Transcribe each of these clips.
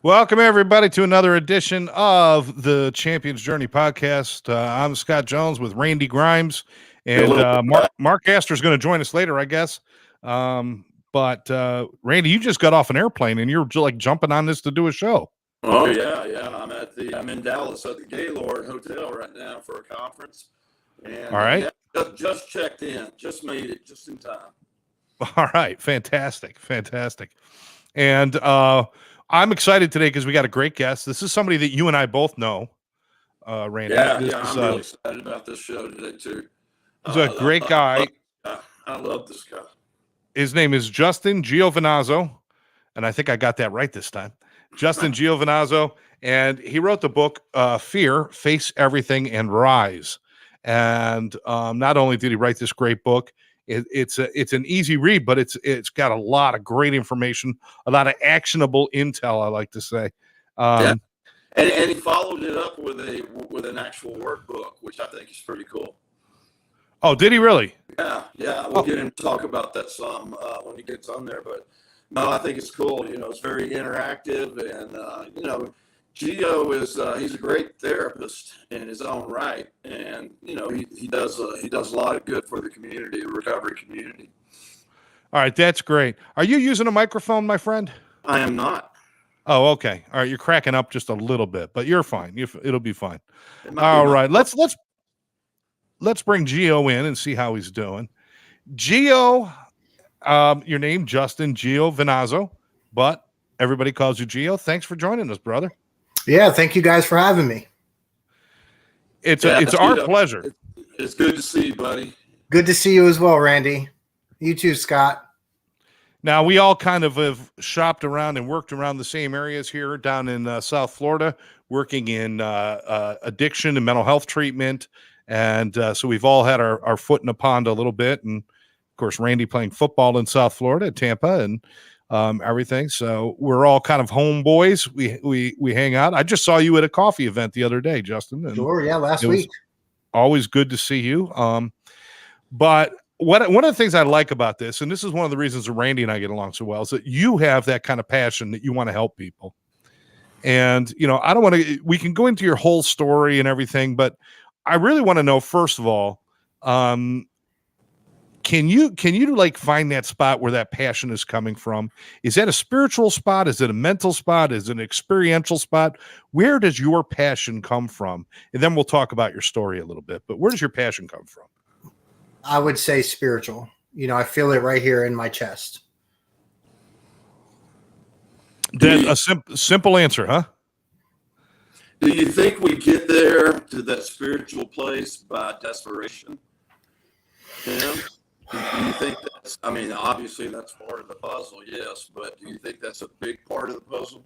Welcome, everybody, to another edition of the Champions Journey podcast. I'm Scott Jones with Randy Grimes, and Mark Astor is going to join us later, I guess. But Randy, you just got off an airplane, and you're like jumping on this to do a show. Oh yeah. I'm in Dallas at the Gaylord Hotel right now for a conference. And All right. Just checked in, just made it just in time. All right, fantastic. And I'm excited today because we got a great guest. This is somebody that you and I both know, Randy. I'm really excited about this show today too. He's a great guy. I love this guy. His name is Justin Giovinazzo, and I think I got that right this time. Justin Giovinazzo, and he wrote the book Fear, Face Everything, and Rise. And not only did he write this great book, it's an easy read, but it's got a lot of great information, a lot of actionable intel, I like to say. And he followed it up with an actual workbook, which I think is pretty cool. Oh, did he really? Yeah. We'll get him to talk about that some when he gets on there. But no, I think it's cool. It's very interactive, and Gio is he's a great therapist in his own right, and he does a lot of good for the community, the recovery community. All right, that's great. Are you using a microphone, my friend? I am not. Oh, okay. All right, you're cracking up just a little bit, but you're fine. It'll be fine. All right, let's bring Gio in and see how he's doing. Gio, your name Justin Giovinazzo, but everybody calls you Gio. Thanks for joining us, brother. Yeah, thank you guys for having me. It's our pleasure. It's good to see you, buddy. Good to see you as well, Randy. You too, Scott. Now, we all kind of have shopped around and worked around the same areas here down in South Florida, working in addiction and mental health treatment. And so we've all had our foot in the pond a little bit. And, of course, Randy playing football in South Florida, Tampa, and everything. So we're all kind of homeboys. We hang out. I just saw you at a coffee event the other day, Justin. And sure, yeah, last week. Always good to see you. But one of the things I like about this, and this is one of the reasons that Randy and I get along so well, is that you have that kind of passion that you want to help people. And, I don't want to, we can go into your whole story and everything, but I really want to know, first of all, can you like find that spot where that passion is coming from? Is that a spiritual spot? Is it a mental spot? Is it an experiential spot? Where does your passion come from? And then we'll talk about your story a little bit, but where does your passion come from? I would say spiritual. I feel it right here in my chest. Then a simple answer, huh? Do you think we get there to that spiritual place by desperation? Yeah. Do you think obviously that's part of the puzzle, yes, but do you think that's a big part of the puzzle?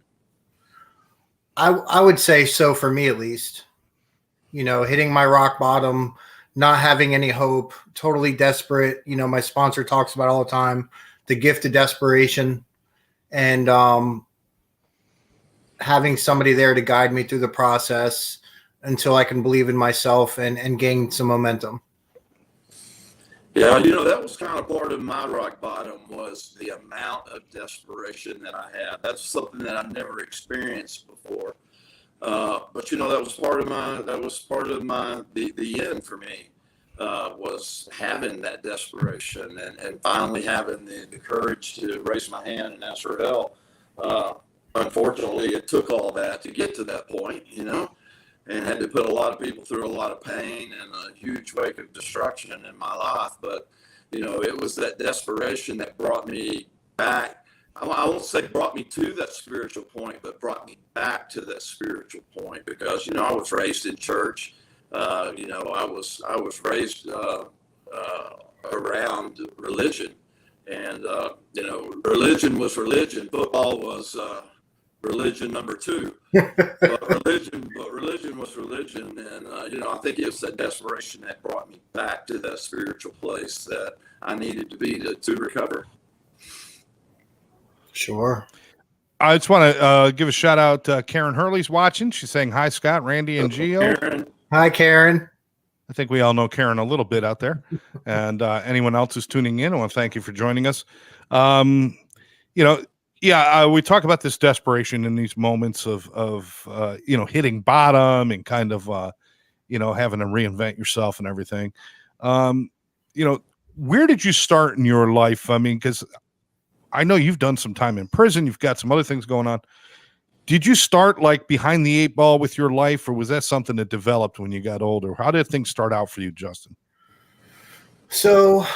I would say so, for me at least. Hitting my rock bottom, not having any hope, totally desperate. My sponsor talks about all the time, the gift of desperation, and having somebody there to guide me through the process until I can believe in myself and gain some momentum. Yeah, that was kind of part of my rock bottom, was the amount of desperation that I had. That's something that I've never experienced before. But that was part of the end for me, was having that desperation and finally having the courage to raise my hand and ask for help. Unfortunately, it took all that to get to that point, and had to put a lot of people through a lot of pain and a huge wake of destruction in my life. But, it was that desperation that brought me back. I won't say brought me to that spiritual point, but brought me back to that spiritual point because, I was raised in church. I was raised around religion, and, religion was religion. Football was religion number two. but religion was religion, and I think it's that desperation that brought me back to that spiritual place that I needed to be to recover. Sure. I just want to give a shout out. Karen Hurley's watching. She's saying hi, Scott, Randy, and Gio. Karen. Hi, Karen. I think we all know Karen a little bit out there, and anyone else who's tuning in, I want to thank you for joining us. Yeah, we talk about this desperation in these moments of hitting bottom and kind of having to reinvent yourself and everything. Um, you know, where did you start in your life? I mean, because I know you've done some time in prison, you've got some other things going on. Did you start like behind the eight ball with your life, or was that something that developed when you got older? How did things start out for you, Justin? So,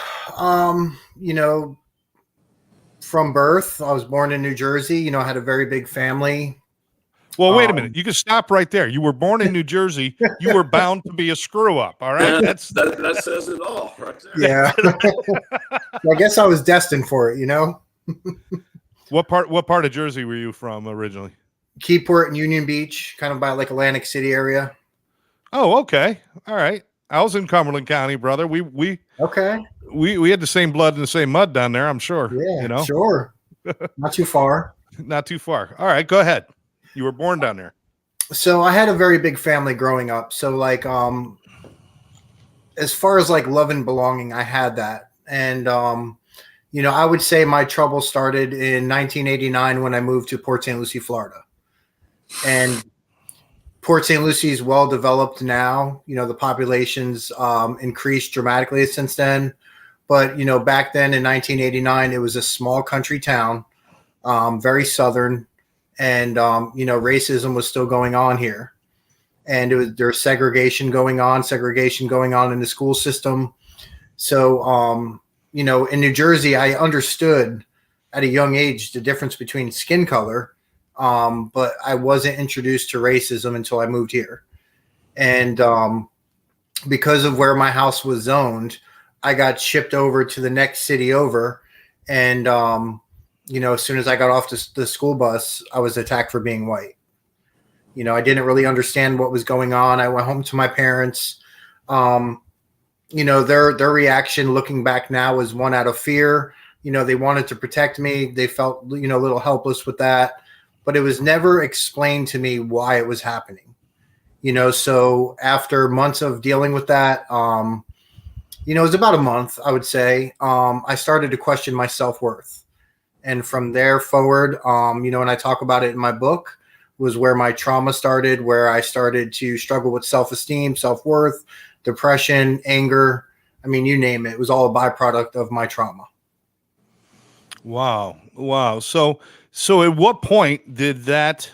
from birth, I was born in New Jersey. I had a very big family. Well, wait a minute. You can stop right there. You were born in New Jersey. You were bound to be a screw up. All right. That says it all right there. Yeah. I guess I was destined for it, What part of Jersey were you from originally? Keyport and Union Beach, kind of by like Atlantic City area. Oh, okay. All right. I was in Cumberland County, brother. We had the same blood and the same mud down there, I'm sure. Yeah, sure. Not too far. Not too far. All right, go ahead. You were born down there. So I had a very big family growing up. So like as far as like love and belonging, I had that. And I would say my trouble started in 1989 when I moved to Port St. Lucie, Florida. And Port St. Lucie is well developed now. The population's increased dramatically since then. But, back then in 1989, it was a small country town, very southern. And, racism was still going on here. And there's segregation going on in the school system. So, in New Jersey, I understood at a young age the difference between skin color. But I wasn't introduced to racism until I moved here. And because of where my house was zoned, I got shipped over to the next city over. And, as soon as I got off the school bus, I was attacked for being white. I didn't really understand what was going on. I went home to my parents. Their reaction looking back now was one out of fear. They wanted to protect me. They felt, a little helpless with that. But it was never explained to me why it was happening, so after months of dealing with that, it was about a month, I would say, I started to question my self-worth. And from there forward, and I talk about it in my book, was where my trauma started, where I started to struggle with self-esteem, self-worth, depression, anger. I mean, you name it. It was all a byproduct of my trauma. Wow. So at what point did that,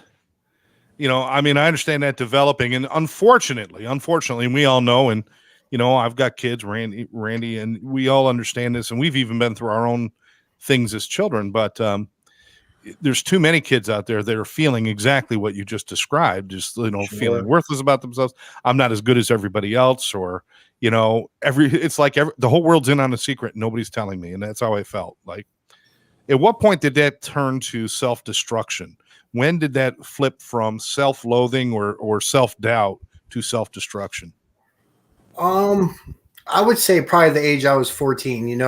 I understand that developing, and unfortunately, we all know, and, I've got kids, Randy, and we all understand this, and we've even been through our own things as children, but there's too many kids out there that are feeling exactly what you just described, just, Sure. feeling worthless about themselves. I'm not as good as everybody else, or, it's like the whole world's in on a secret. Nobody's telling me. And that's how I felt. Like, at what point did that turn to self-destruction? When did that flip from self-loathing or self-doubt to self-destruction? I would say probably the age I was 14.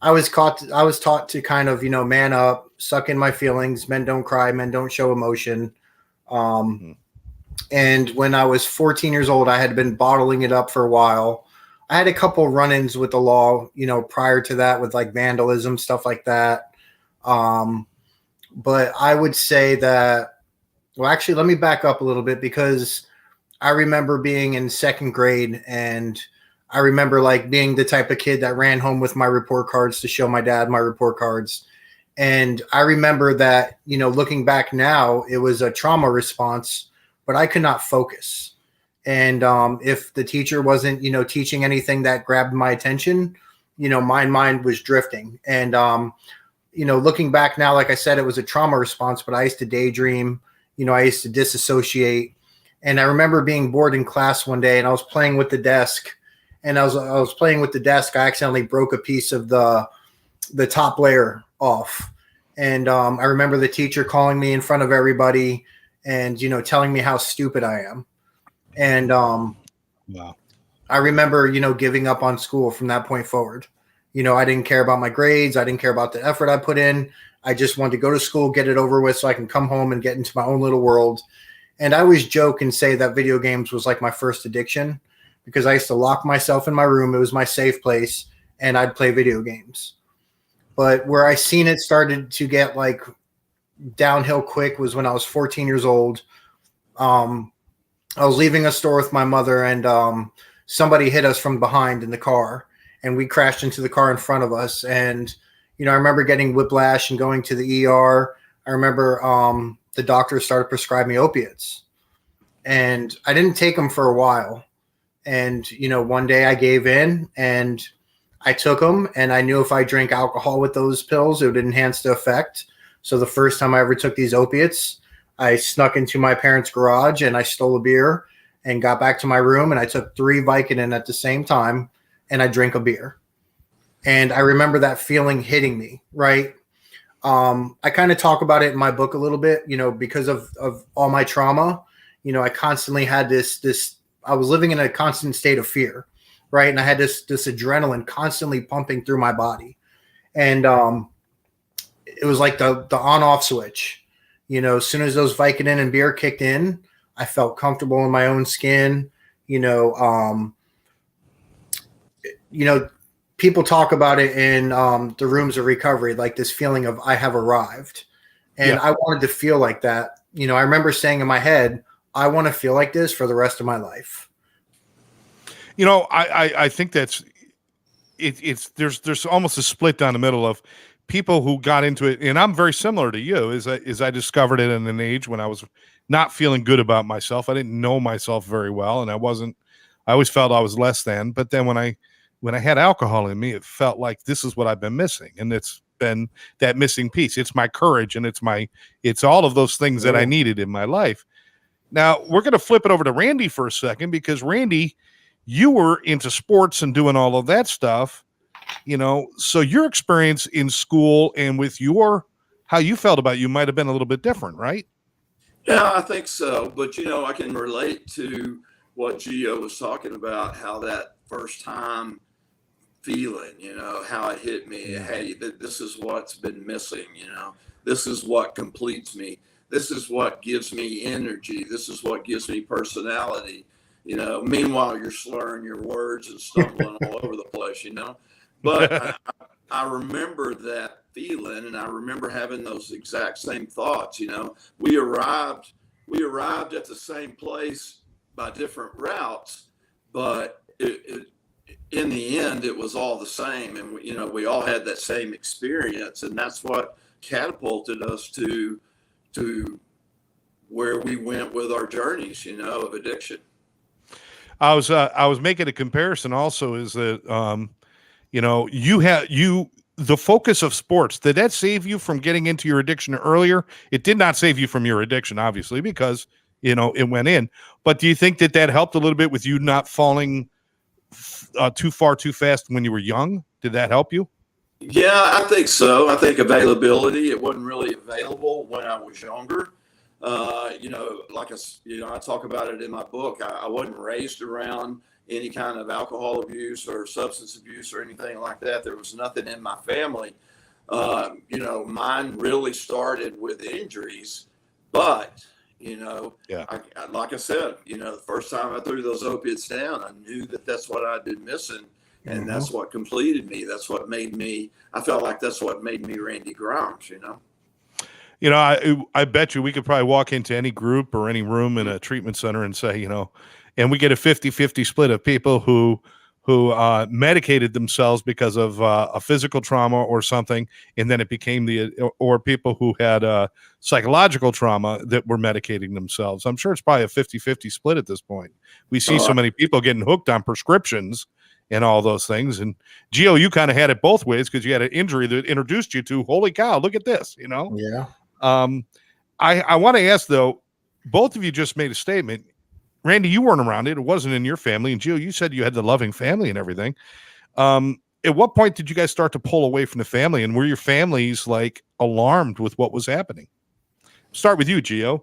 I was taught to kind of, man up, suck in my feelings. Men don't cry, men don't show emotion. And when I was 14 years old, I had been bottling it up for a while. I had a couple run-ins with the law, prior to that, with like vandalism, stuff like that. But I would say that, well, actually, let me back up a little bit, because I remember being in second grade, and I remember like being the type of kid that ran home with my report cards to show my dad my report cards. And I remember that, looking back now, it was a trauma response, but I could not focus. And if the teacher wasn't, teaching anything that grabbed my attention, my mind was drifting. And, looking back now, like I said, it was a trauma response, but I used to daydream, I used to disassociate. And I remember being bored in class one day, and I was playing with the desk. And I was playing with the desk. I accidentally broke a piece of the top layer off. And I remember the teacher calling me in front of everybody and, telling me how stupid I am. And Wow. I remember, giving up on school from that point forward. I didn't care about my grades. I didn't care about the effort I put in. I just wanted to go to school, get it over with so I can come home and get into my own little world. And I always joke and say that video games was like my first addiction, because I used to lock myself in my room. It was my safe place, and I'd play video games. But where I seen it started to get like downhill quick was when I was 14 years old. I was leaving a store with my mother, and somebody hit us from behind in the car, and we crashed into the car in front of us. And I remember getting whiplash and going to the ER. I remember the doctor started prescribing me opiates, and I didn't take them for a while. And one day I gave in and I took them, and I knew if I drank alcohol with those pills, it would enhance the effect. So the first time I ever took these opiates, I snuck into my parents' garage and I stole a beer and got back to my room, and I took 3 Vicodin at the same time, and I drank a beer. And I remember that feeling hitting me, right? I kind of talk about it in my book a little bit, because of all my trauma. I constantly had this, I was living in a constant state of fear, right? And I had this adrenaline constantly pumping through my body. And it was like the on-off switch. As soon as those Vicodin and beer kicked in, I felt comfortable in my own skin. People talk about it in the rooms of recovery, like this feeling of I have arrived. And I wanted to feel like that. I remember saying in my head, I want to feel like this for the rest of my life. I think that's it's there's almost a split down the middle of people who got into it, and I'm very similar to you. Is I discovered it at an age when I was not feeling good about myself. I didn't know myself very well, and I always felt I was less than. But then when I had alcohol in me, it felt like this is what I've been missing, and it's been that missing piece. It's my courage, and it's all of those things that I needed in my life. Now we're going to flip it over to Randy for a second, because Randy, you were into sports and doing all of that stuff, so your experience in school and with how you felt about you might have been a little bit different, right? Yeah, I think so. But, I can relate to what Gio was talking about, how that first time feeling, how it hit me. Hey, this is what's been missing, this is what completes me. This is what gives me energy. This is what gives me personality. Meanwhile, you're slurring your words and stumbling all over the place, But I remember that feeling, and I remember having those exact same thoughts. We arrived at the same place by different routes, but in the end, it was all the same, and we all had that same experience, and that's what catapulted us to where we went with our journeys, of addiction. I was making a comparison also, is that the focus of sports, did that save you from getting into your addiction earlier? It did not save you from your addiction, obviously, because it went in. But do you think that helped a little bit with you not falling too far too fast when you were young? Did that help you? Yeah, I think so. I think availability, it wasn't really available when I was younger. I talk about it in my book. I wasn't raised around any kind of alcohol abuse or substance abuse or anything like that. There was nothing in my family. Mine really started with injuries, but like I said, the first time I threw those opiates down, I knew that that's what I'd been missing, and that's what completed me. That's what made me. I felt like that's what made me Randy Grimes. I bet you we could probably walk into any group or any room in a treatment center and say, and we get a 50-50 split of people who medicated themselves because of a physical trauma or something, and then it became or people who had psychological trauma that were medicating themselves. I'm sure it's probably a 50-50 split at this point. We see so many people getting hooked on prescriptions and all those things. And Gio, you kind of had it both ways, because you had an injury that introduced you to, holy cow, look at this, Yeah. I want to ask, though, both of you just made a statement. Randy, you weren't around it. It wasn't in your family. And Gio, you said you had the loving family and everything. At what point did you guys start to pull away from the family, and were your families alarmed with what was happening? Start with you, Gio.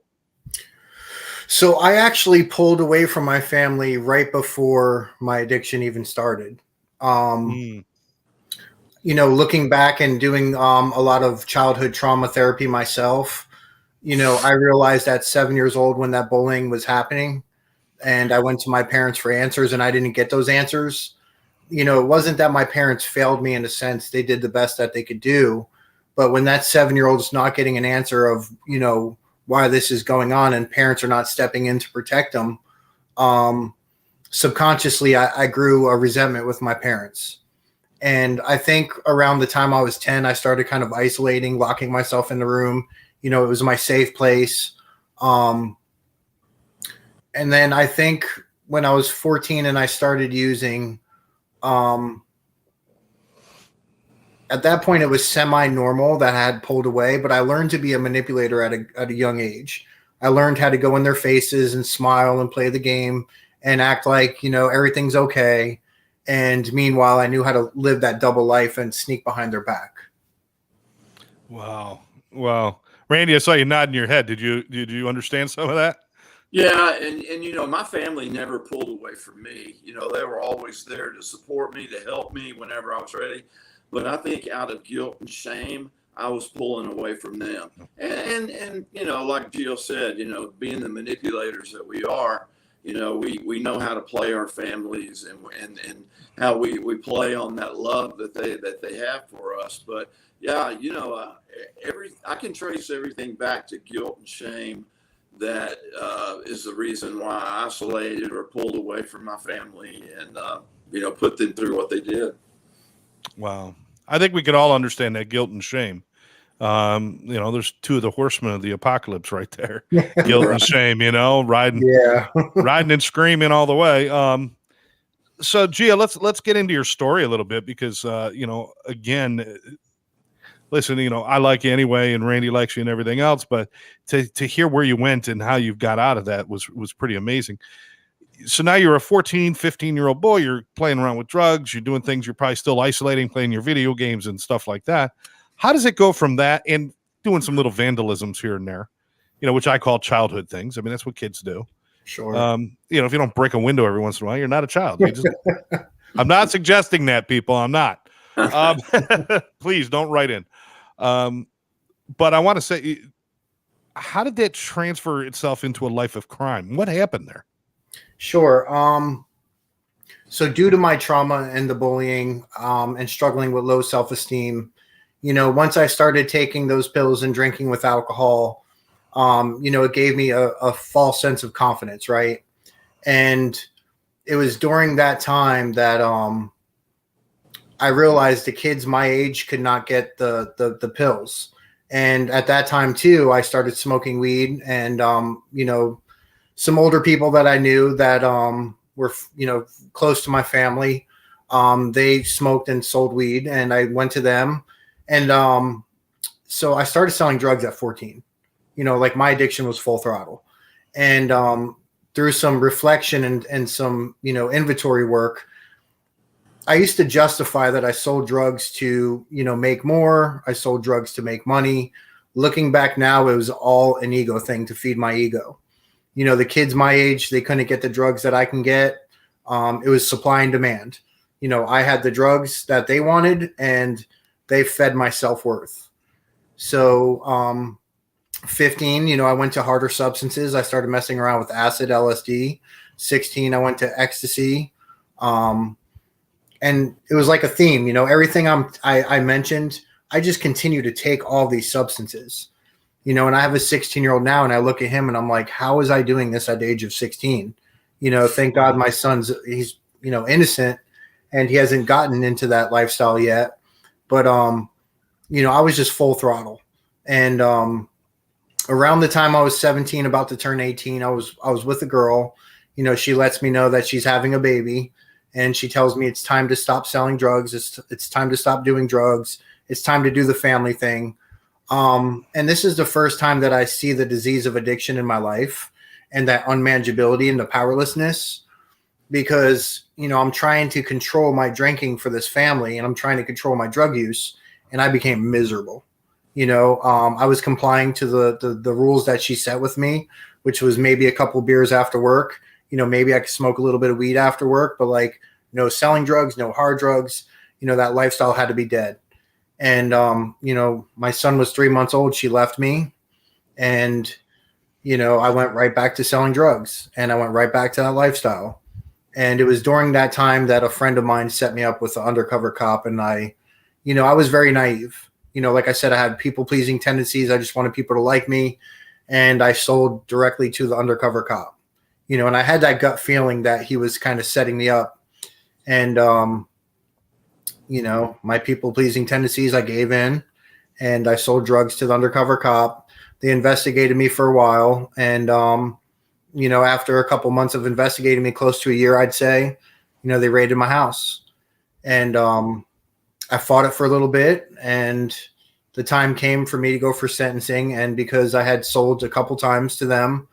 So I actually pulled away from my family right before my addiction even started. Looking back and doing a lot of childhood trauma therapy myself, I realized at 7 years old when that bullying was happening, and I went to my parents for answers and I didn't get those answers. It wasn't that my parents failed me in a sense. They did the best that they could do, But when that 7-year-old is not getting an answer of, why this is going on and parents are not stepping in to protect them, subconsciously I grew a resentment with my parents. And I think around the time I was 10, I started kind of isolating, locking myself in the room. It was my safe place. And then I think when I was 14 and I started using, at that point, it was semi-normal that I had pulled away, but I learned to be a manipulator at a young age. I learned how to go in their faces and smile and play the game and act like, everything's okay. And meanwhile, I knew how to live that double life and sneak behind their back. Wow. Well, Randy, I saw you nodding your head. Did you understand some of that? Yeah, and my family never pulled away from me. They were always there to support me, to help me whenever I was ready. But I think out of guilt and shame, I was pulling away from them. And like Gio said, being the manipulators that we are, we know how to play our families and how we play on that love that they have for us. But yeah, I can trace everything back to guilt and shame. That is the reason why I isolated or pulled away from my family and put them through what they did. Wow. I think we could all understand that guilt and shame. There's two of the horsemen of the apocalypse right there. Guilt and shame, riding and screaming all the way. So Gia, let's get into your story a little bit because again, listen, I like you anyway and Randy likes you and everything else, but to hear where you went and how you got out of that was pretty amazing. So now you're a 14, 15-year-old boy, you're playing around with drugs, you're doing things, you're probably still isolating, playing your video games and stuff like that. How does it go from that and doing some little vandalisms here and there, which I call childhood things. I mean, that's what kids do. Sure. If you don't break a window every once in a while, you're not a child. I'm not suggesting that, people. I'm not. Please don't write in. But I want to say, how did that transfer itself into a life of crime? What happened there? Sure. So due to my trauma and the bullying and struggling with low self-esteem, once I started taking those pills and drinking with alcohol, it gave me a false sense of confidence, right? And it was during that time that I realized the kids my age could not get the pills. And at that time, too, I started smoking weed and, some older people that I knew that were, close to my family. They smoked and sold weed and I went to them. And so I started selling drugs at 14. Like my addiction was full throttle. And through some reflection and some, inventory work, I used to justify that I sold drugs to, make more. I sold drugs to make money. Looking back now, it was all an ego thing to feed my ego. The kids my age, they couldn't get the drugs that I can get. It was supply and demand. I had the drugs that they wanted and they fed my self-worth. So 15, I went to harder substances. I started messing around with acid, LSD. 16, I went to ecstasy. And it was like a theme, everything I mentioned, I just continue to take all these substances, and I have a 16-year-old now and I look at him and I'm like, how is I doing this at the age of 16? Thank God my he's, innocent and he hasn't gotten into that lifestyle yet. But, I was just full throttle. And around the time I was 17, about to turn 18, I was with a girl. She lets me know that she's having a baby. And she tells me it's time to stop selling drugs. It's time to stop doing drugs. It's time to do the family thing. And this is the first time that I see the disease of addiction in my life and that unmanageability and the powerlessness because, I'm trying to control my drinking for this family and I'm trying to control my drug use and I became miserable. I was complying to the rules that she set with me, which was maybe a couple beers after work. Maybe I could smoke a little bit of weed after work, but like no selling drugs, no hard drugs, that lifestyle had to be dead. And, my son was 3 months old. She left me and, I went right back to selling drugs and I went right back to that lifestyle. And it was during that time that a friend of mine set me up with an undercover cop. And I was very naive. Like I said, I had people pleasing tendencies. I just wanted people to like me. And I sold directly to the undercover cop, and I had that gut feeling that he was kind of setting me up. And, my people pleasing tendencies, I gave in and I sold drugs to the undercover cop. They investigated me for a while. And, after a couple months of investigating me, close to a year, I'd say, they raided my house. And I fought it for a little bit. And the time came for me to go for sentencing. And because I had sold a couple times to them,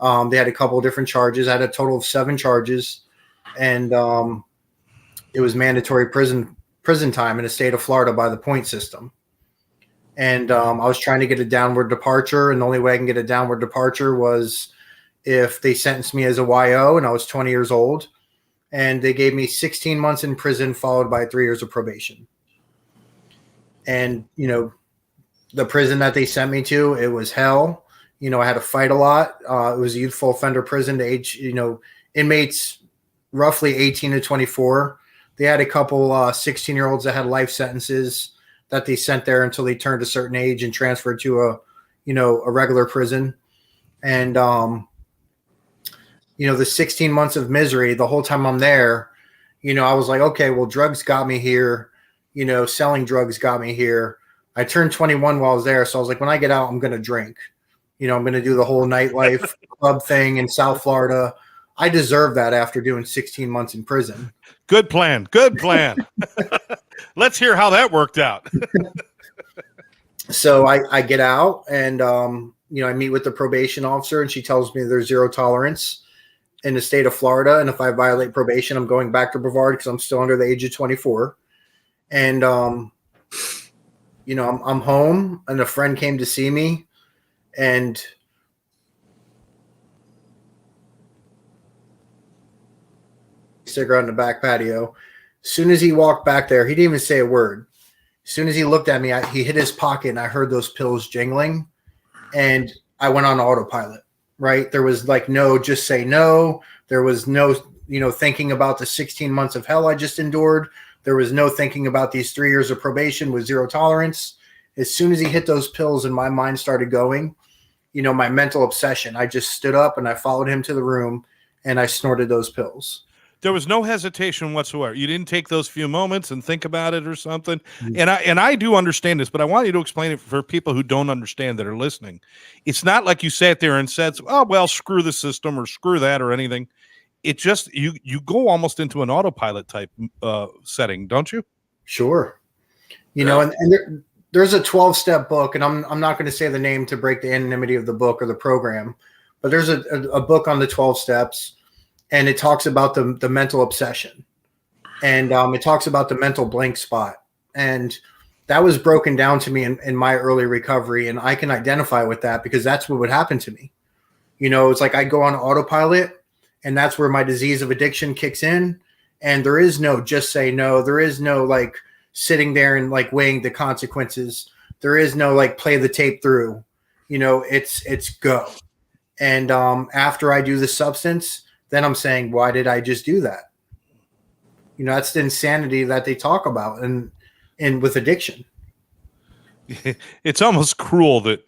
they had a couple of different charges. I had a total of 7 charges. And it was mandatory prison time in the state of Florida by the point system. And I was trying to get a downward departure. And the only way I can get a downward departure was if they sentenced me as a YO and I was 20 years old. And they gave me 16 months in prison followed by 3 years of probation. And, the prison that they sent me to, it was hell. I had to fight a lot. It was a youthful offender prison to age, inmates roughly 18 to 24. They had a couple 16-year-olds that had life sentences that they sent there until they turned a certain age and transferred to a regular prison. And, the 16 months of misery, the whole time I'm there, I was like, okay, well, drugs got me here. Selling drugs got me here. I turned 21 while I was there. So I was like, when I get out, I'm going to drink. I'm going to do the whole nightlife club thing in South Florida. I deserve that after doing 16 months in prison. Good plan. Good plan. Let's hear how that worked out. So I get out and, I meet with the probation officer and she tells me there's 0 tolerance in the state of Florida. And if I violate probation, I'm going back to Brevard because I'm still under the age of 24. And, I'm home and a friend came to see me and cigarette in the back patio. As soon as he walked back there, he didn't even say a word. As soon as he looked at me, he hit his pocket and I heard those pills jingling and I went on autopilot, right? There was like, no, just say no. There was no, thinking about the 16 months of hell I just endured. There was no thinking about these 3 years of probation with 0 tolerance. As soon as he hit those pills and my mind started going, my mental obsession, I just stood up and I followed him to the room and I snorted those pills. There was no hesitation whatsoever. You didn't take those few moments and think about it or something. And I do understand this, but I want you to explain it for people who don't understand that are listening. It's not like you sat there and said, oh, well, screw the system or screw that or anything. It just, you go almost into an autopilot type setting, don't you? Sure. And there's a 12-step book, and I'm not going to say the name to break the anonymity of the book or the program, but there's a book on the 12 steps. And it talks about the mental obsession and it talks about the mental blank spot. And that was broken down to me in my early recovery. And I can identify with that because that's what would happen to me. It's like I go on autopilot and that's where my disease of addiction kicks in. And there is no just say no. There is no like sitting there and like weighing the consequences. There is no like play the tape through, it's go. And after I do the substance, then I'm saying, why did I just do that? That's the insanity that they talk about and with addiction. It's almost cruel that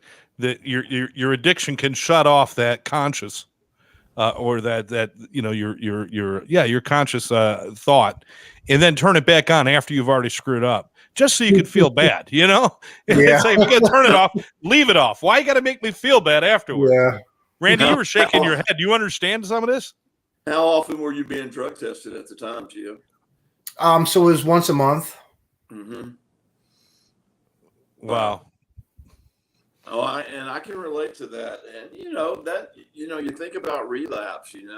your addiction can shut off that conscious or that your conscious thought and then turn it back on after you've already screwed up. Just so you could feel bad, Yeah. It's like, if you got to turn it off, leave it off. Why you got to make me feel bad afterwards? Yeah. Randy, you were shaking your head. Do you understand some of this? How often were you being drug tested at the time, Gio? So it was once a month. Mm-hmm. Wow. Oh, I can relate to that. And you think about relapse, and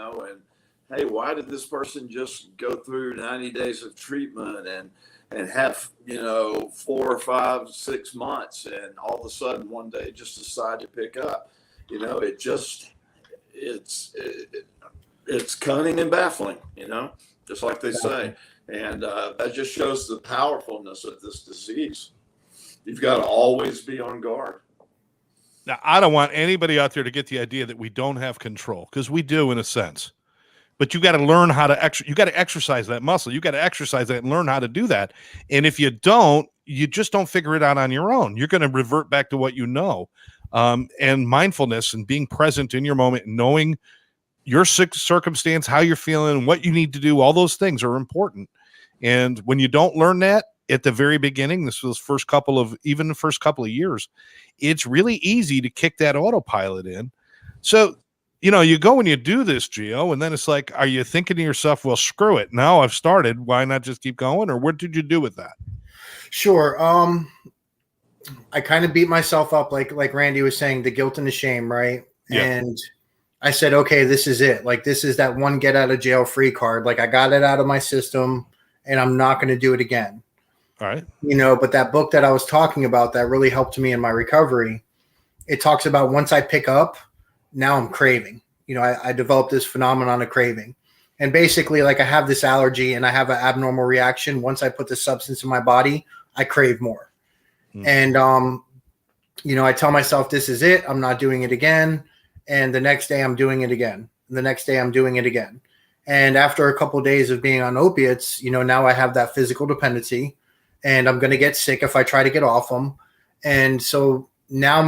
hey, why did this person just go through 90 days of treatment and have 4 or 5, 6 months, and all of a sudden one day just decide to pick up? It's cunning and baffling, just like they say. And that just shows the powerfulness of this disease. You've got to always be on guard. Now, I don't want anybody out there to get the idea that we don't have control, because we do in a sense. But you got to learn how to you got to exercise that muscle. You got to exercise that and learn how to do that. And if you don't, you just don't figure it out on your own. You're going to revert back to what you know. And mindfulness and being present in your moment, knowing your circumstance, how you're feeling, what you need to do, all those things are important. And when you don't learn that at the very beginning, this was the first couple of years, it's really easy to kick that autopilot in. So, you go and you do this, Gio, and then it's like, are you thinking to yourself, well, screw it. Now I've started. Why not just keep going? Or what did you do with that? Sure. I kind of beat myself up, like Randy was saying, the guilt and the shame, right? Yeah. And I said, okay, this is it. Like, this is that one get out of jail free card. Like, I got it out of my system and I'm not going to do it again. All right. But that book that I was talking about that really helped me in my recovery, it talks about once I pick up, now I'm craving. I developed this phenomenon of craving. And basically, like, I have this allergy and I have an abnormal reaction. Once I put the substance in my body, I crave more. And, I tell myself, this is it. I'm not doing it again. And the next day I'm doing it again. And the next day I'm doing it again. And after a couple of days of being on opiates, now I have that physical dependency and I'm going to get sick if I try to get off them. And so now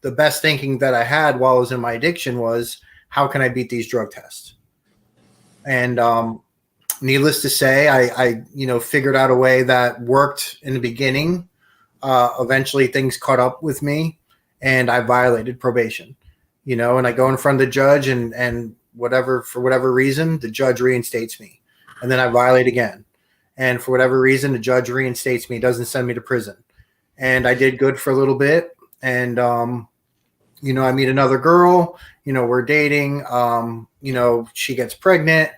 the best thinking that I had while I was in my addiction was, how can I beat these drug tests? And needless to say, I figured out a way that worked in the beginning. Eventually things caught up with me and I violated probation, and I go in front of the judge and for whatever reason, the judge reinstates me, and then I violate again. And for whatever reason, the judge reinstates me, doesn't send me to prison. And I did good for a little bit. And, I meet another girl, we're dating, she gets pregnant.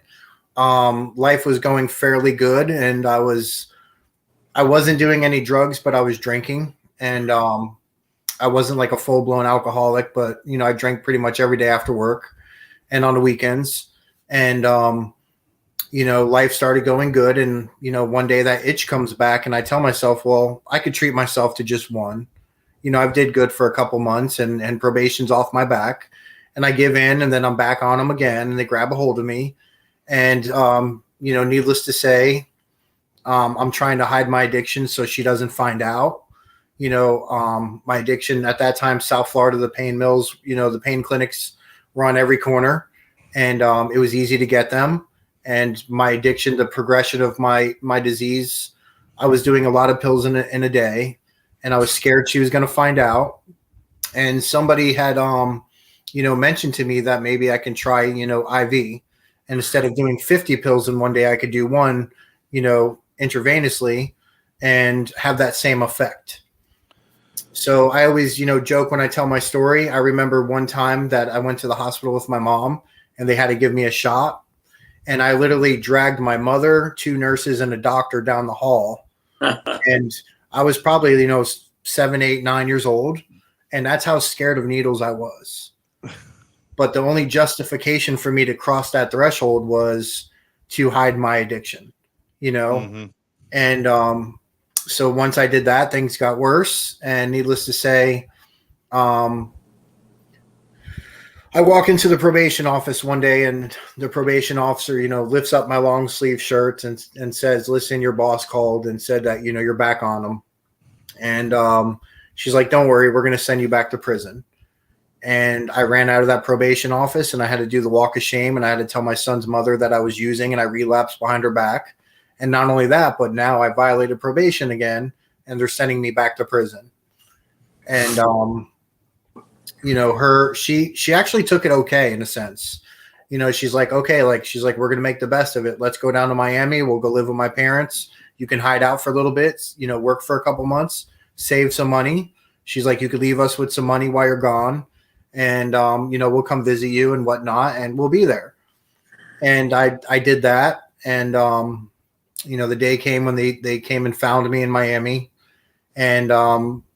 Life was going fairly good. And I wasn't doing any drugs, but I was drinking. And, I wasn't like a full blown alcoholic, but, I drank pretty much every day after work and on the weekends. And, life started going good. And, one day that itch comes back and I tell myself, well, I could treat myself to just one. I've did good for a couple months and probation's off my back and I give in and then I'm back on them again and they grab a hold of me. And, needless to say, I'm trying to hide my addiction so she doesn't find out. My addiction at that time, South Florida, the pain mills, the pain clinics were on every corner and it was easy to get them. And my addiction, the progression of my disease, I was doing a lot of pills in a day and I was scared she was going to find out. And somebody had, mentioned to me that maybe I can try, IV. And instead of doing 50 pills in one day, I could do one, intravenously and have that same effect. So I always, joke when I tell my story. I remember one time that I went to the hospital with my mom and they had to give me a shot. And I literally dragged my mother, 2 nurses, and a doctor down the hall. And I was probably, 7, 8, 9 years old. And that's how scared of needles I was. But the only justification for me to cross that threshold was to hide my addiction, Mm-hmm. And so once I did that, things got worse. And needless to say, I walk into the probation office one day and the probation officer, lifts up my long sleeve shirt and says, listen, your boss called and said that, you're back on them. And she's like, don't worry, we're going to send you back to prison. And I ran out of that probation office and I had to do the walk of shame and I had to tell my son's mother that I was using and I relapsed behind her back. And not only that, but now I violated probation again and they're sending me back to prison. And, she actually took it okay in a sense. She's like, okay, we're going to make the best of it. Let's go down to Miami. We'll go live with my parents. You can hide out for a little bit, work for a couple months, save some money. She's like, you could leave us with some money while you're gone. And, we'll come visit you and whatnot, and we'll be there. And I did that. And, the day came when they came and found me in Miami and,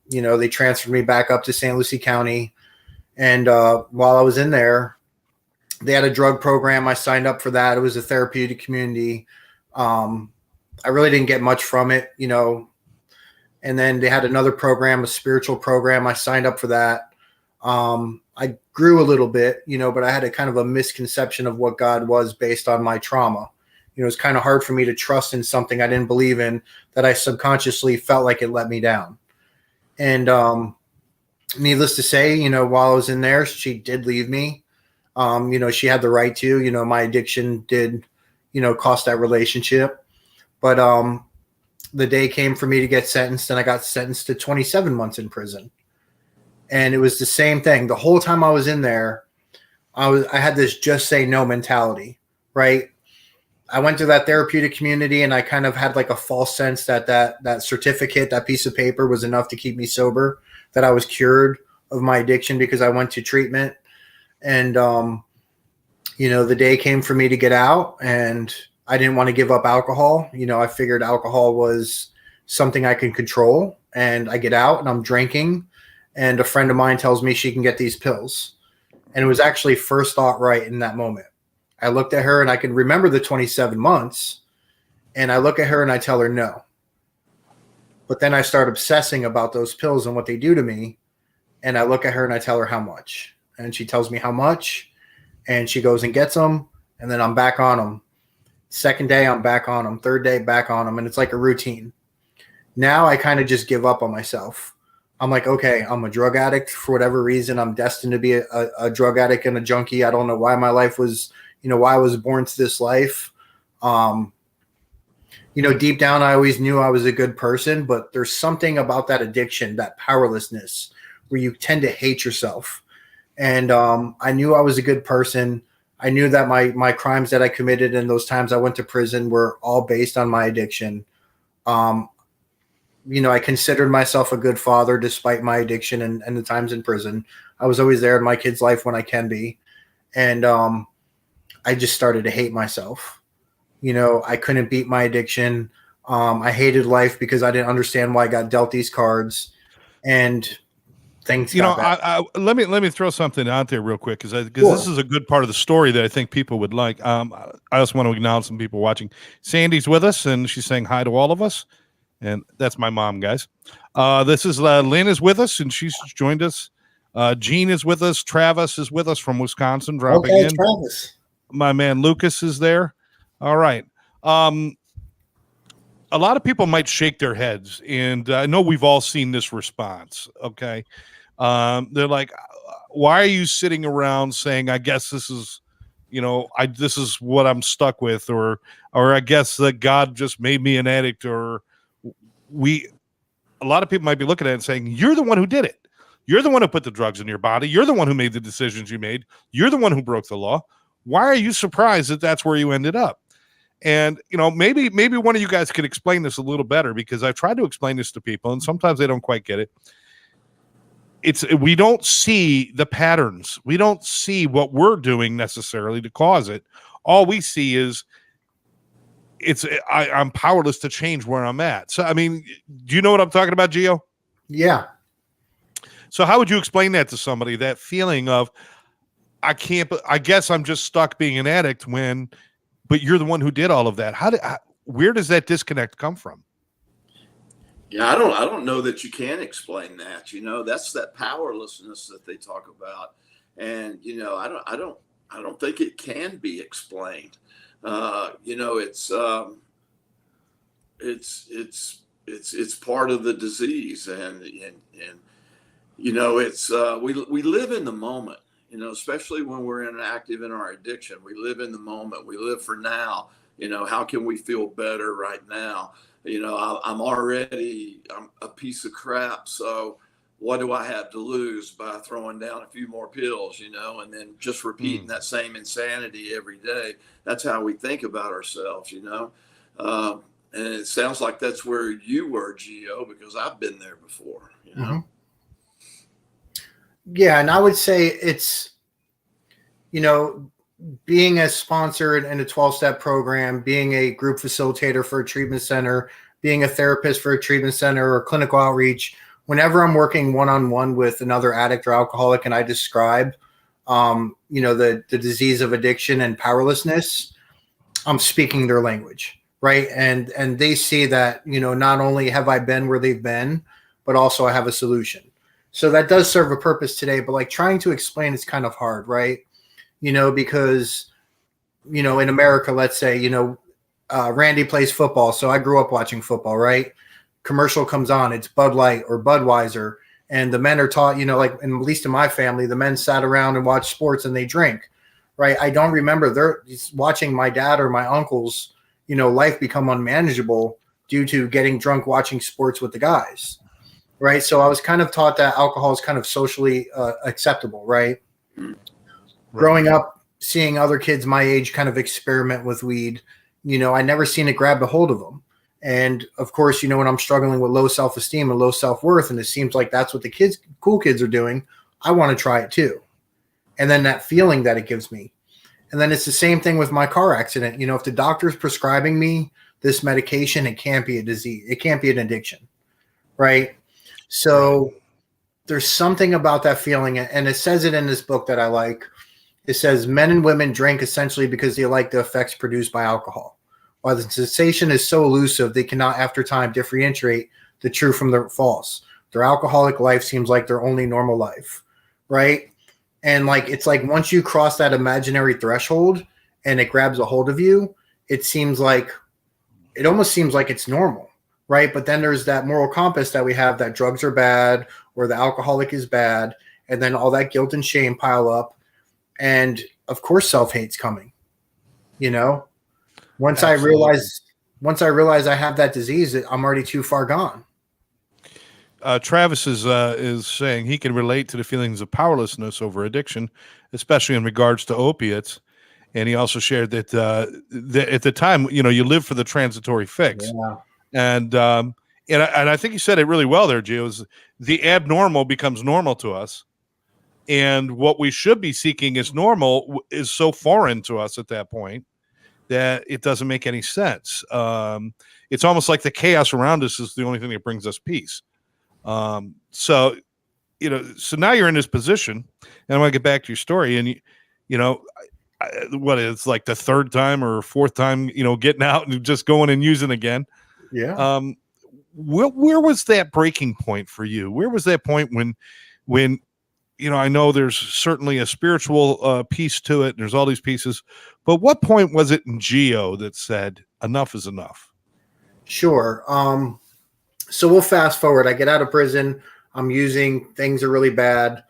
they transferred me back up to St. Lucie County. And while I was in there, they had a drug program. I signed up for that. It was a therapeutic community. I really didn't get much from it, and then they had another program, a spiritual program. I signed up for that. I grew a little bit, but I had a kind of a misconception of what God was based on my trauma. You know, it's kind of hard for me to trust in something I didn't believe in, that I subconsciously felt like it let me down. And needless to say, you know, while I was in there, she did leave me. You know, she had the right to. You know, my addiction did, you know, cost that relationship. But the day came for me to get sentenced, and I got sentenced to 27 months in prison. And it was the same thing. The whole time I was in there, I had this just say no mentality, right? I went through that therapeutic community, and I kind of had like a false sense that certificate, that piece of paper, was enough to keep me sober, that I was cured of my addiction because I went to treatment. And you know, the day came for me to get out, and I didn't want to give up alcohol. You know, I figured alcohol was something I could control, and I get out and I'm drinking, and a friend of mine tells me she can get these pills. And it was actually first thought right in that moment. I looked at her, and I can remember the 27 months, and I look at her and I tell her no. But then I start obsessing about those pills and what they do to me. And I look at her and I tell her how much, and she tells me how much, and she goes and gets them. And then I'm back on them. Second day, I'm back on them. Third day, back on them. And it's like a routine. Now I kind of just give up on myself. I'm like, okay, I'm a drug addict for whatever reason. I'm destined to be a drug addict and a junkie. I don't know why my life was, you know, why I was born to this life. You know, deep down, I always knew I was a good person, but there's something about that addiction, that powerlessness, where you tend to hate yourself. And I knew I was a good person. I knew that my crimes that I committed and those times I went to prison were all based on my addiction. You know, I considered myself a good father despite my addiction and the times in prison. I was always there in my kid's life when I can be. And I just started to hate myself. You know, I couldn't beat my addiction. I hated life because I didn't understand why I got dealt these cards. And things, you know, bad. let me throw something out there real quick, because Sure. this is a good part of the story that I think people would like. I also want to acknowledge some people watching. Sandy's with us, and she's saying hi to all of us, and that's my mom, guys. This is Lynn is with us, and she's joined us. Gene is with us. Travis is with us from Wisconsin, dropping in. Travis. My man Lucas is there. All right. A lot of people might shake their heads, and I know we've all seen this response. Okay. They're like, why are you sitting around saying, I guess this is, you know, this is what I'm stuck with, or I guess that God just made me an addict, or a lot of people might be looking at it and saying, you're the one who did it. You're the one who put the drugs in your body. You're the one who made the decisions you made. You're the one who broke the law. Why are you surprised that that's where you ended up? And, you know, maybe one of you guys could explain this a little better, because I've tried to explain this to people, and sometimes they don't quite get it. We don't see the patterns. We don't see what we're doing necessarily to cause it. All we see is I'm powerless to change where I'm at. So, I mean, do you know what I'm talking about, Gio? Yeah. So how would you explain that to somebody, that feeling of, I guess I'm just stuck being an addict, but you're the one who did all of that. Where does that disconnect come from? Yeah, I don't know that you can explain that. You know, that's that powerlessness that they talk about, and you know, I don't think it can be explained. You know, it's part of the disease, and you know, it's we live in the moment. You know, especially when we're active in our addiction, we live in the moment. We live for now. You know, how can we feel better right now? You know, I'm a piece of crap. So what do I have to lose by throwing down a few more pills, you know, and then just repeating that same insanity every day? That's how we think about ourselves, you know. And it sounds like that's where you were, Gio, because I've been there before, you know. Mm-hmm. Yeah, and I would say it's, you know, being a sponsor in a 12-step program, being a group facilitator for a treatment center, being a therapist for a treatment center or clinical outreach, whenever I'm working one-on-one with another addict or alcoholic and I describe, you know, the disease of addiction and powerlessness, I'm speaking their language, right? And they see that, you know, not only have I been where they've been, but also I have a solution. So that does serve a purpose today, but like trying to explain is kind of hard, right? You know, because, you know, in America, let's say, you know, Randy plays football, so I grew up watching football, right? Commercial comes on, it's Bud Light or Budweiser, and the men are taught, like at least in my family, the men sat around and watch sports and they drink, right? I don't remember they're watching my dad or my uncles, life become unmanageable due to getting drunk watching sports with the guys, right? So I was kind of taught that alcohol is kind of socially acceptable, right? Growing up, seeing other kids my age kind of experiment with weed, I never seen it grab a hold of them. And of course, when I'm struggling with low self-esteem and low self-worth, and it seems like that's what the cool kids are doing, I want to try it too. And then that feeling that it gives me. And then it's the same thing with my car accident. If the doctor's prescribing me this medication, it can't be a disease. It can't be an addiction, right? So there's something about that feeling. And it says it in this book that I like. It says men and women drink essentially because they like the effects produced by alcohol. While the sensation is so elusive, they cannot after time differentiate the true from the false. Their alcoholic life seems like their only normal life, right? And it's like once you cross that imaginary threshold and it grabs a hold of you, it almost seems like it's normal, right? But then there's that moral compass that we have that drugs are bad or the alcoholic is bad. And then all that guilt and shame pile up. And of course, self-hate's coming, Once Absolutely. I realize I have that disease, I'm already too far gone. Travis is saying he can relate to the feelings of powerlessness over addiction, especially in regards to opiates. And he also shared that, that at the time, you live for the transitory fix. Yeah. And I think you said it really well there, Gio, is the abnormal becomes normal to us. And what we should be seeking as normal is so foreign to us at that point that it doesn't make any sense. It's almost like the chaos around us is the only thing that brings us peace. So now you're in this position, and I want to get back to your story. And what it's like the third time or fourth time, getting out and just going and using again. Yeah. Where was that breaking point for you? Where was that point when I know there's certainly a spiritual piece to it. And there's all these pieces, but what point was it in Gio that said enough is enough? Sure. So we'll fast forward. I get out of prison. I'm using, things are really bad.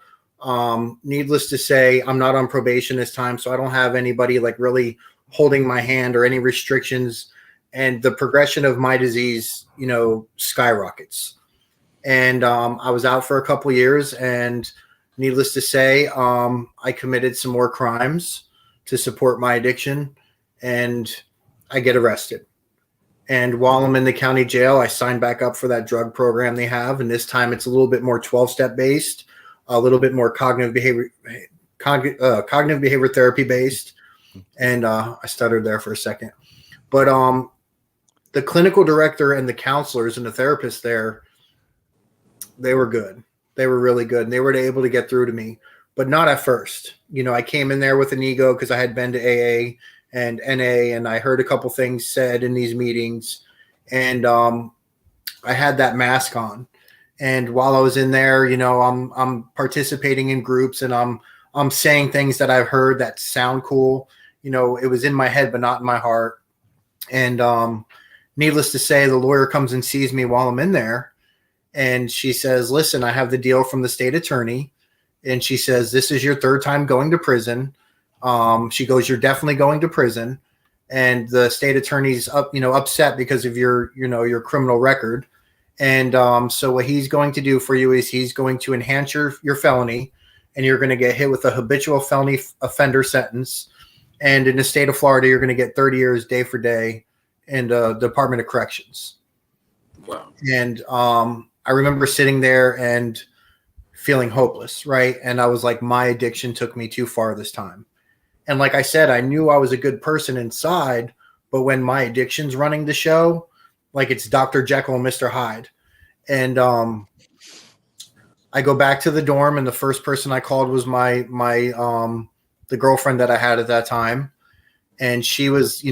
Needless to say, I'm not on probation this time, so I don't have anybody really holding my hand or any restrictions. And the progression of my disease, skyrockets. And I was out for a couple of years, and needless to say, I committed some more crimes to support my addiction, and I get arrested. And while I'm in the county jail, I signed back up for that drug program they have. And this time it's a little bit more 12-step based, a little bit more cognitive behavior therapy based. And I stuttered there for a second. But the clinical director and the counselors and the therapists there, they were good. They were really good. And they were able to get through to me, but not at first. I came in there with an ego because I had been to AA and NA, and I heard a couple things said in these meetings, and I had that mask on. And while I was in there, I'm participating in groups, and I'm saying things that I've heard that sound cool. It was in my head, but not in my heart. And needless to say, the lawyer comes and sees me while I'm in there, and she says, "Listen, I have the deal from the state attorney," and she says, "This is your third time going to prison." She goes, "You're definitely going to prison," and the state attorney's upset because of your criminal record. And so what he's going to do for you is he's going to enhance your felony, and you're going to get hit with a habitual felony offender sentence. And in the state of Florida, you're going to get 30 years day for day in the Department of Corrections. Wow. And I remember sitting there and feeling hopeless, right? And I was like, my addiction took me too far this time. And like I said, I knew I was a good person inside, but when my addiction's running the show, it's Dr. Jekyll and Mr. Hyde. And I go back to the dorm, and the first person I called was my the girlfriend that I had at that time. And she was,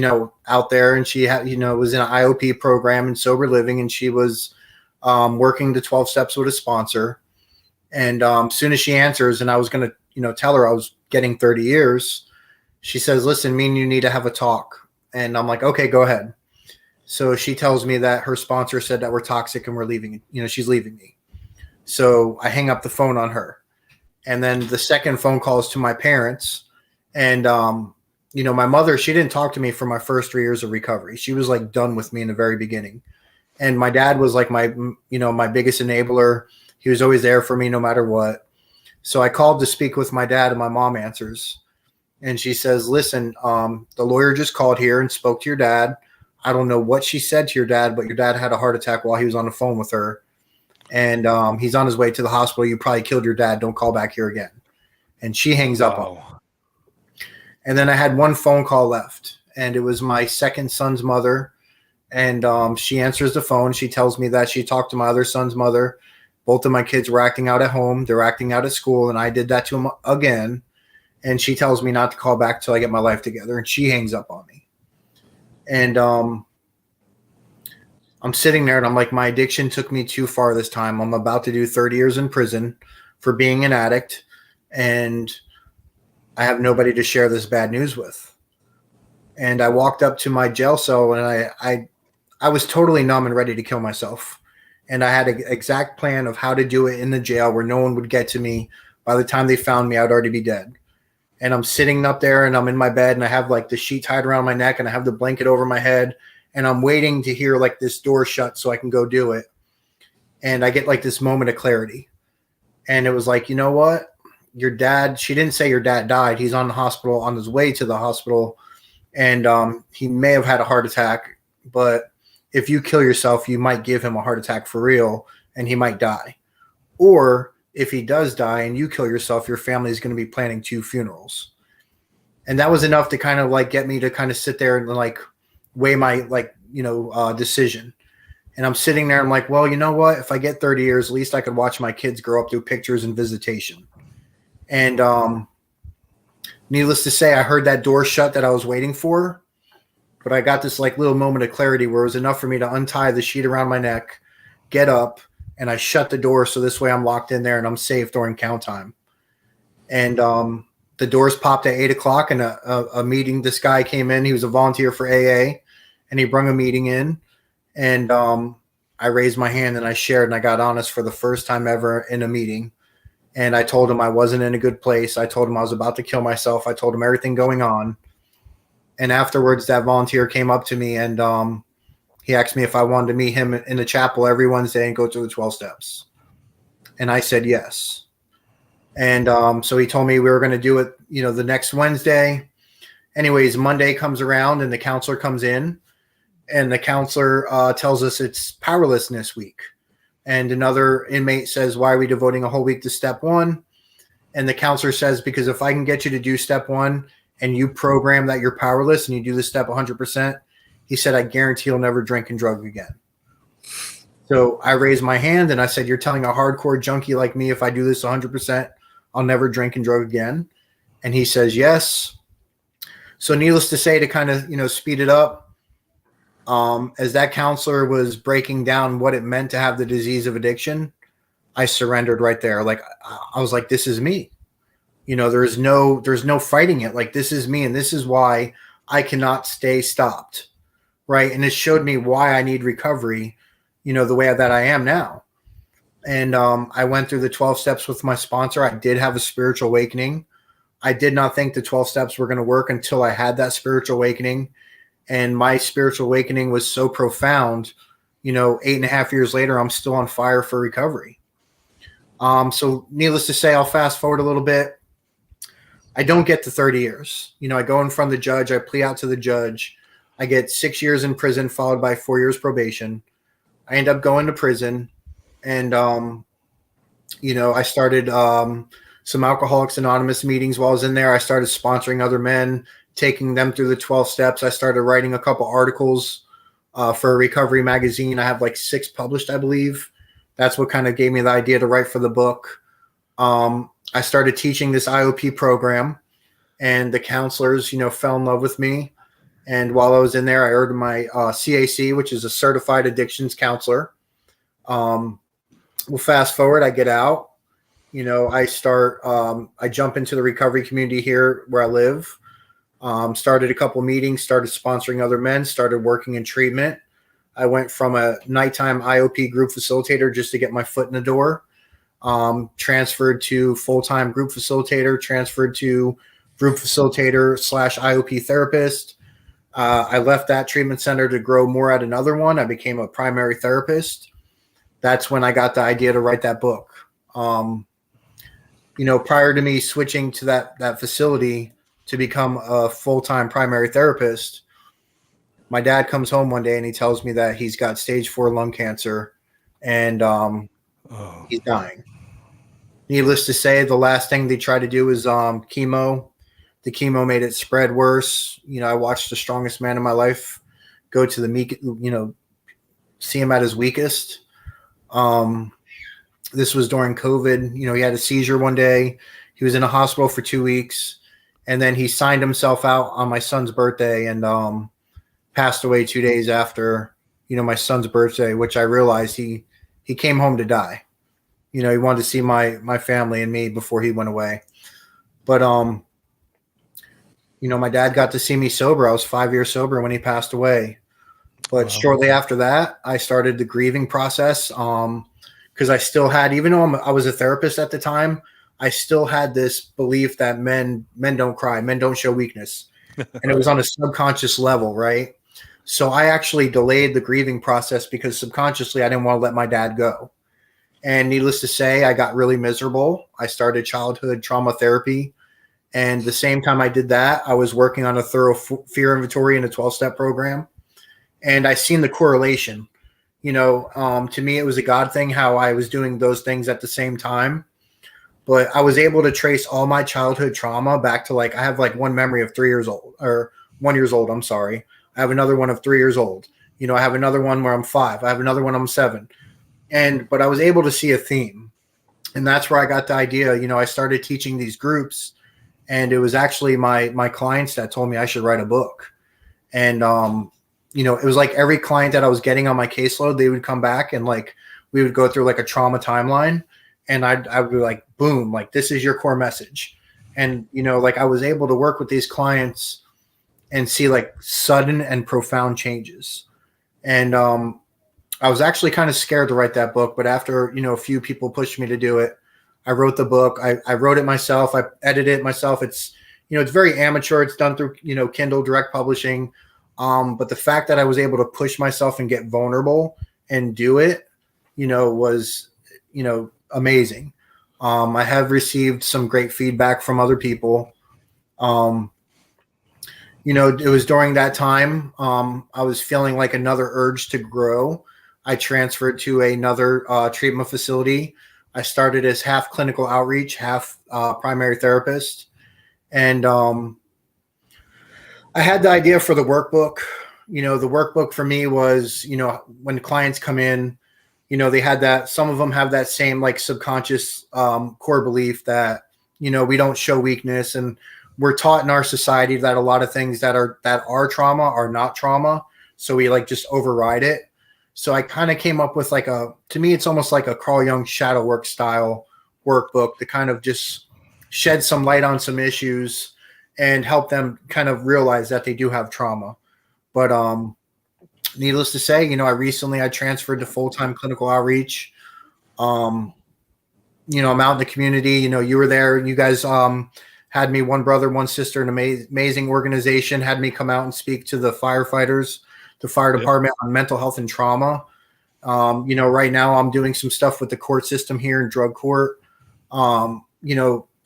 out there, and she had, was in an IOP program and sober living, and she was working the 12 steps with a sponsor. And as soon as she answers, and I was going to, tell her I was getting 30 years, she says, "Listen, me and you need to have a talk." And I'm like, "Okay, go ahead." So she tells me that her sponsor said that we're toxic and we're leaving. She's leaving me. So I hang up the phone on her. And then the second phone call is to my parents. And, my mother, she didn't talk to me for my first 3 years of recovery. She was like done with me in the very beginning. And my dad was like my biggest enabler. He was always there for me no matter what. So I called to speak with my dad, and my mom answers. And she says, listen, the lawyer just called here and spoke to your dad. I don't know what she said to your dad, but your dad had a heart attack while he was on the phone with her. And he's on his way to the hospital. You probably killed your dad. Don't call back here again. And she hangs up on me. And then I had one phone call left, and it was my second son's mother. And she answers the phone. She tells me that she talked to my other son's mother. Both of my kids were acting out at home. They're acting out at school, and I did that to them again. And she tells me not to call back till I get my life together, and she hangs up on me. And I'm sitting there, and I'm like, my addiction took me too far this time. I'm about to do 30 years in prison for being an addict, and I have nobody to share this bad news with. And I walked up to my jail cell, and I was totally numb and ready to kill myself. And I had an exact plan of how to do it in the jail where no one would get to me. By the time they found me, I'd already be dead. And I'm sitting up there, and I'm in my bed, and I have like the sheet tied around my neck, and I have the blanket over my head, and I'm waiting to hear like this door shut so I can go do it. And I get like this moment of clarity. And it was like, you know what? Your dad, she didn't say your dad died. He's on the hospital, on his way to the hospital. And he may have had a heart attack, but if you kill yourself, you might give him a heart attack for real, and he might die. Or if he does die and you kill yourself, your family is going to be planning 2 funerals. And that was enough to kind of like get me to kind of sit there and like weigh my decision. And I'm sitting there, I'm like, well, you know what? If I get 30 years, at least I could watch my kids grow up through pictures and visitation. And needless to say, I heard that door shut that I was waiting for. But I got this like little moment of clarity where it was enough for me to untie the sheet around my neck, get up, and I shut the door. So this way I'm locked in there and I'm safe during count time. And the doors popped at 8:00, and a meeting, this guy came in. He was a volunteer for AA, and he brought a meeting in. And I raised my hand and I shared, and I got honest for the first time ever in a meeting. And I told him I wasn't in a good place. I told him I was about to kill myself. I told him everything going on. And afterwards, that volunteer came up to me, and he asked me if I wanted to meet him in the chapel every Wednesday and go through the 12 steps. And I said yes. And so he told me we were going to do it, the next Wednesday. Anyways, Monday comes around, and the counselor comes in, and the counselor tells us it's powerlessness week. And another inmate says, why are we devoting a whole week to step 1? And the counselor says, because if I can get you to do step 1 and you program that you're powerless and you do the step 100%, he said, I guarantee you'll never drink and drug again. So I raised my hand and I said, you're telling a hardcore junkie like me, if I do this 100%, I'll never drink and drug again. And he says, yes. So needless to say, to kind of, speed it up, as that counselor was breaking down what it meant to have the disease of addiction, I surrendered right there. Like, I was like, this is me. There's no fighting it. Like, this is me. And this is why I cannot stay stopped. Right. And it showed me why I need recovery, the way that I am now. And I went through the 12 steps with my sponsor. I did have a spiritual awakening. I did not think the 12 steps were going to work until I had that spiritual awakening. And my spiritual awakening was so profound, 8.5 years later, I'm still on fire for recovery. So needless to say, I'll fast forward a little bit. I don't get to 30 years. I go in front of the judge. I plea out to the judge. I get 6 years in prison, followed by 4 years probation. I end up going to prison. And, I started some Alcoholics Anonymous meetings while I was in there. I started sponsoring other men, taking them through the 12 steps. I started writing a couple articles for a recovery magazine. I have like 6 published, I believe. That's what kind of gave me the idea to write for the book. I started teaching this IOP program, and the counselors, fell in love with me. And while I was in there, I earned my CAC, which is a certified addictions counselor. Well, fast forward, I get out. I jump into the recovery community here where I live. Started a couple meetings, started sponsoring other men, started working in treatment. I went from a nighttime IOP group facilitator just to get my foot in the door, transferred to full-time group facilitator, transferred to group facilitator / IOP therapist. I left that treatment center to grow more at another one. I became a primary therapist. That's when I got the idea to write that book. Prior to me switching to that facility to become a full-time primary therapist, my dad comes home one day and he tells me that he's got stage 4 lung cancer and he's dying. Needless to say, the last thing they tried to do was chemo. The chemo made it spread worse. I watched the strongest man in my life go to the meek, see him at his weakest. This was during COVID. He had a seizure one day. He was in a hospital for 2 weeks, and then he signed himself out on my son's birthday and passed away 2 days after, my son's birthday, which I realized he came home to die. He wanted to see my family and me before he went away. But, my dad got to see me sober. I was 5 years sober when he passed away. But shortly after that, I started the grieving process. Because I still had, even though I was a therapist at the time, I still had this belief that men don't cry, men don't show weakness. And it was on a subconscious level, right? So I actually delayed the grieving process because subconsciously I didn't want to let my dad go. And needless to say, I got really miserable. I started childhood trauma therapy. And the same time I did that, I was working on a thorough fear inventory in a 12-step program. And I seen the correlation. To me, it was a God thing how I was doing those things at the same time. But I was able to trace all my childhood trauma back to I have one memory of 3 years old or 1 year old. I'm sorry. I have another one of 3 years old. I have another one where I'm 5. I have another one I'm 7. But I was able to see a theme. And that's where I got the idea. I started teaching these groups, and it was actually my clients that told me I should write a book. And, it was like every client that I was getting on my caseload, they would come back and we would go through a trauma timeline, and I would be like, boom, this is your core message. And, I was able to work with these clients and see sudden and profound changes. And, I was actually kind of scared to write that book, but after, a few people pushed me to do it, I wrote the book. I wrote it myself. I edited it myself. It's, it's very amateur. It's done through, Kindle Direct Publishing. But the fact that I was able to push myself and get vulnerable and do it, was, amazing. I have received some great feedback from other people. It was during that time, I was feeling another urge to grow. I transferred to another treatment facility. I started as half clinical outreach, half primary therapist. And, I had the idea for the workbook. The workbook for me was, when clients come in, they had that, some of them have that same subconscious core belief that, we don't show weakness. And we're taught in our society that a lot of things that are trauma are not trauma. So we just override it. So I kind of came up with to me, it's almost like a Carl Jung shadow work style workbook to kind of just shed some light on some issues and help them kind of realize that they do have trauma. But needless to say, I transferred to full-time clinical outreach. I'm out in the community. You were there. You guys had me, one brother, one sister, an amazing organization, had me come out and speak to the firefighters, the fire department on mental health and trauma. Right now I'm doing some stuff with the court system here in drug court.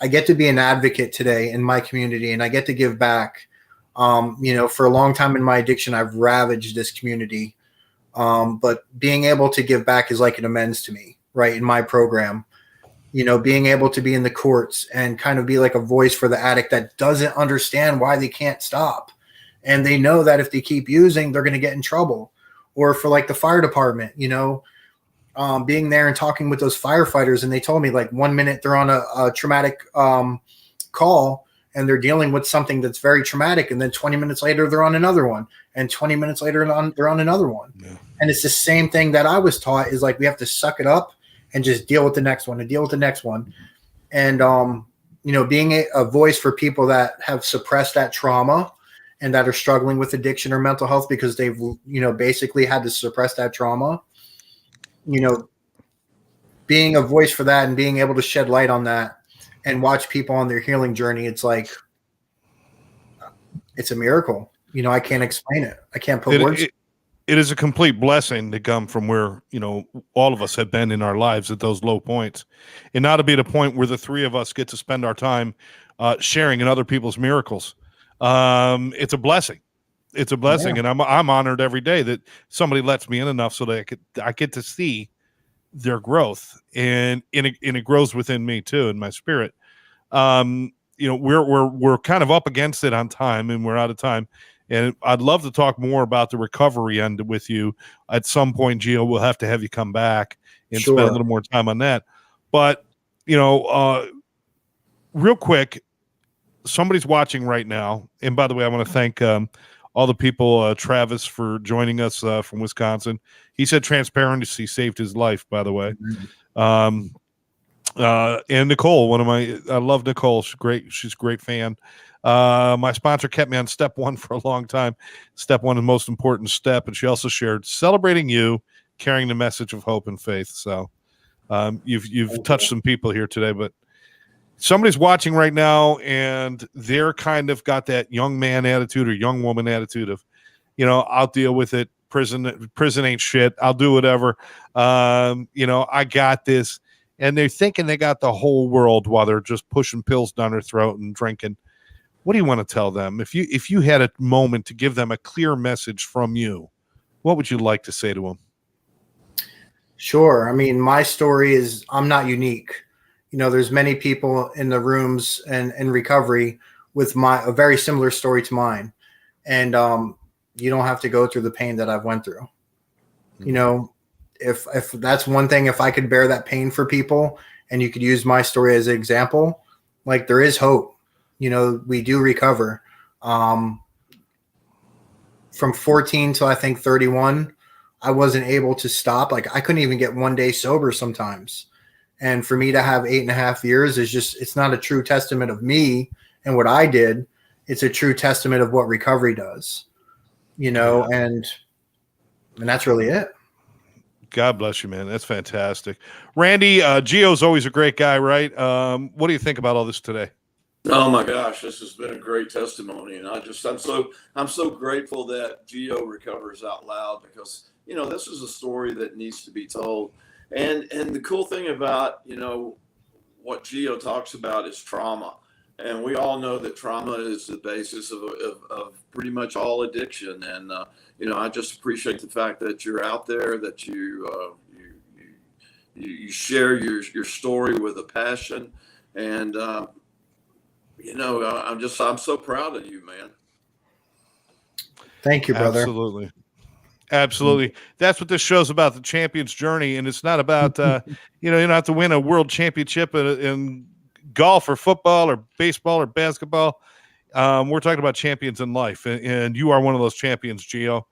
I get to be an advocate today in my community, and I get to give back. For a long time in my addiction, I've ravaged this community. But being able to give back is like an amends to me, right? In my program, being able to be in the courts and kind of be like a voice for the addict that doesn't understand why they can't stop. And they know that if they keep using, they're going to get in trouble. Or for the fire department, being there and talking with those firefighters, and they told me 1 minute they're on a traumatic call and they're dealing with something that's very traumatic, and then 20 minutes later they're on another one, and 20 minutes later they're on another one. Yeah. And it's the same thing that I was taught is we have to suck it up and just deal with the next one and deal with the next one. And being a voice for people that have suppressed that trauma and that are struggling with addiction or mental health because they've, basically had to suppress that trauma. Being a voice for that and being able to shed light on that and watch people on their healing journey, it's like, it's a miracle. I can't explain it. I can't put words. It is a complete blessing to come from where, all of us have been in our lives at those low points, and now to be at a point where the three of us get to spend our time sharing in other people's miracles. It's a blessing. It's a blessing. Yeah. And I'm honored every day that somebody lets me in enough so that I get to see their growth, and it grows within me too, in my spirit. We're kind of up against it on time, and we're out of time. And I'd love to talk more about the recovery end with you at some point, Gio. We'll have to have you come back and spend a little more time on that. But, real quick, somebody's watching right now. And by the way, I want to thank all the people, Travis, for joining us from Wisconsin. He said transparency saved his life, by the way. Mm-hmm. And Nicole, I love Nicole. She's great. She's a great fan. My sponsor kept me on step one for a long time. Step one is the most important step. And she also shared celebrating you, carrying the message of hope and faith. So you've touched some people here today, but somebody's watching right now and they're kind of got that young man attitude or young woman attitude of, I'll deal with it. Prison ain't shit. I'll do whatever. I got this. And they're thinking they got the whole world while they're just pushing pills down their throat and drinking. What do you want to tell them? If you had a moment to give them a clear message from you, what would you like to say to them? Sure. I mean, my story is, I'm not unique. There's many people in the rooms and in recovery with a very similar story to mine. And you don't have to go through the pain that I've went through. Mm-hmm. If that's one thing, if I could bear that pain for people and you could use my story as an example, like, there is hope. We do recover. From 14 till I think 31, I wasn't able to stop. Like, I couldn't even get one day sober sometimes. And for me to have 8.5 years it's not a true testament of me and what I did. It's a true testament of what recovery does, and that's really it. God bless you, man. That's fantastic. Randy, Gio's always a great guy, right? What do you think about all this today? Oh my gosh, this has been a great testimony, and I'm so grateful that Gio recovers out loud, because this is a story that needs to be told. And the cool thing about what Gio talks about is trauma, and we all know that trauma is the basis of pretty much all addiction. And I just appreciate the fact that you're out there, that you share your story with a passion, and I'm so proud of you, man. Thank you, brother. Absolutely. That's what this show's about, the champion's journey. And it's not about, you don't have to win a world championship in golf or football or baseball or basketball. We're talking about champions in life. And you are one of those champions, Gio.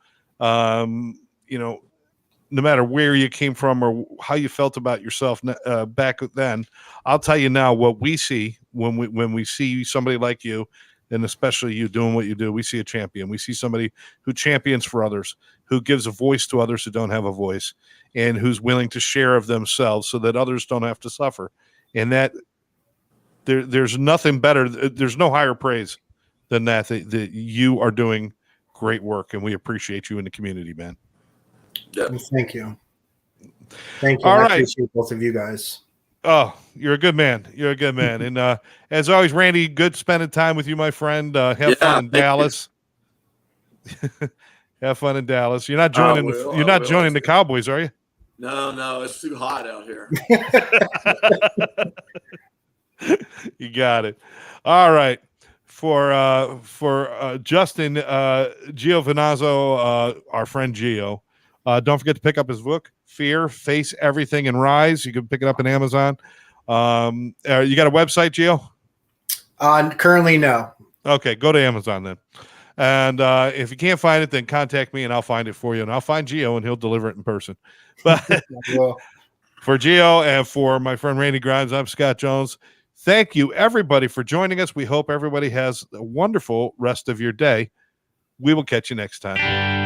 No matter where you came from or how you felt about yourself back then, I'll tell you now what we see when we see somebody like you, and especially you doing what you do. We see a champion. We see somebody who champions for others, who gives a voice to others who don't have a voice, and who's willing to share of themselves so that others don't have to suffer. And that there's nothing better. There's no higher praise than that you are doing great work, and we appreciate you in the community, man. Yeah. Thank you. Thank you. All right. I appreciate both of you guys. Oh, you're a good man. You're a good man. And as always, Randy, good spending time with you, my friend. Have fun in Dallas. Have fun in Dallas. You're not joining the Cowboys, are you? No, it's too hot out here. You got it. All right. For Justin Giovinazzo, our friend Gio, don't forget to pick up his book, Fear, Face Everything, and Rise. You can pick it up on Amazon. You got a website, Gio? Currently, no. Okay, go to Amazon then. And if you can't find it, then contact me and I'll find it for you. And I'll find Gio and he'll deliver it in person. But for Gio and for my friend Randy Grimes, I'm Scott Jones. Thank you, everybody, for joining us. We hope everybody has a wonderful rest of your day. We will catch you next time.